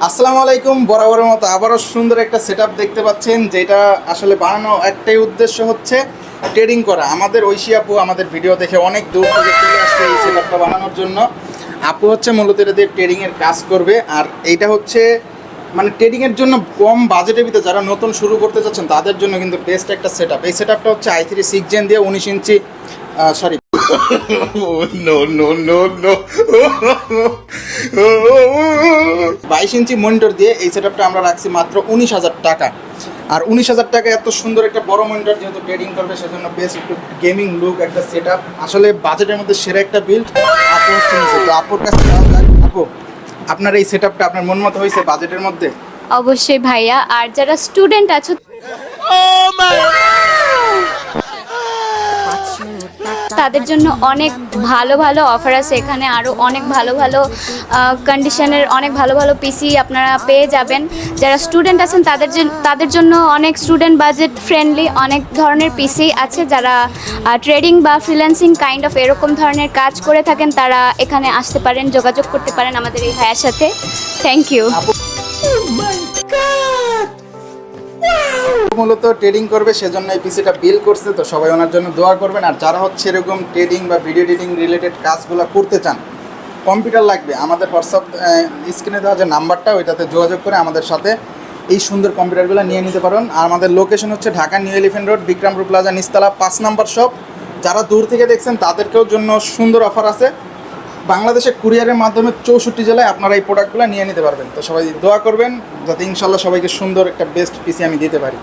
আসসালামু আলাইকুম। বরাবরের মতো আবারও সুন্দর একটা সেটআপ দেখতে পাচ্ছেন, যেটা আসলে বানানো একটাই উদ্দেশ্য হচ্ছে ট্রেডিং করা। আমাদের ঐশী আপু আমাদের ভিডিও দেখে অনেক দূর থেকে চলে আসছে এই সেটআপটা বানানোর জন্য। আপু হচ্ছে মূলত এটা দিয়ে ট্রেডিংয়ের কাজ করবে, আর এইটা হচ্ছে মানে ট্রেডিংয়ের জন্য কম বাজেটের ভিতরে যারা নতুন শুরু করতে চাচ্ছেন তাদের জন্য কিন্তু বেস্ট একটা সেটআপ। এই সেটআপটা হচ্ছে i3 6 জেন দিয়ে 19 ইঞ্চি sorry no no no no 22 ইঞ্চি মনিটর দিয়ে এই সেটআপটা আমরা রাখছি মাত্র 19,000 টাকা। আর 19,000 টাকা এত সুন্দর একটা বড় মনিটর যেহেতু ট্রেডিং করবে সেজন্য বেস্ট একটু গেমিং লুক একটা সেটআপ, আসলে বাজেটের মধ্যে সেরা একটা বিল্ড। আপু হচ্ছে নিচে, তো আপুর কাছে যাওয়া যাক। আপু, আপনার এই সেটআপটা আপনার মন মতো হয়েছে বাজেটের মধ্যে? অবশ্যই ভাইয়া। আর যারা স্টুডেন্ট আছো তাদের জন্য অনেক ভালো ভালো অফার আছে এখানে, আরও অনেক ভালো ভালো কন্ডিশনের অনেক ভালো ভালো পিসি আপনারা পেয়ে যাবেন। যারা স্টুডেন্ট আছেন তাদের জন্য অনেক স্টুডেন্ট বাজেট ফ্রেন্ডলি অনেক ধরনের পিসি আছে। যারা ট্রেডিং বা ফ্রিল্যান্সিং কাইন্ড অফ এরকম ধরনের কাজ করে থাকেন তারা এখানে আসতে পারেন, যোগাযোগ করতে পারেন আমাদের এই ভাইয়ের সাথে। Thank you. মূলত ট্রেডিং করবে সেজন্য এই পিসিটা বিল করছে, তো সবাই ওনার জন্য দোয়া করবেন। আর যারা হচ্ছে এরকম ট্রেডিং বা ভিডিও এডিটিং রিলেটেড কাজগুলো করতে চান, কম্পিউটার লাগবে, আমাদের হোয়াটসঅ্যাপ স্ক্রিনে দেওয়া যে নাম্বারটা ওইটাতে যোগাযোগ করে আমাদের সাথে এই সুন্দর কম্পিউটারগুলো নিয়ে নিতে পারেন। আর আমাদের লোকেশন হচ্ছে Dhaka new elephant road, Bikrampur plaza, নিচতলা 5 নম্বর শপ। যারা দূর থেকে দেখছেন তাদেরকেও জন্য সুন্দর অফার আছে। বাংলাদেশে কুরিয়ারের মাধ্যমে 64 জেলায় আপনারা এই প্রোডাক্টগুলো নিয়ে নিতে পারবেন। তো সবাই দোয়া করবেন যাতে ইনশাল্লাহ সবাইকে সুন্দর একটা বেস্ট পিসি আমি দিতে পারি।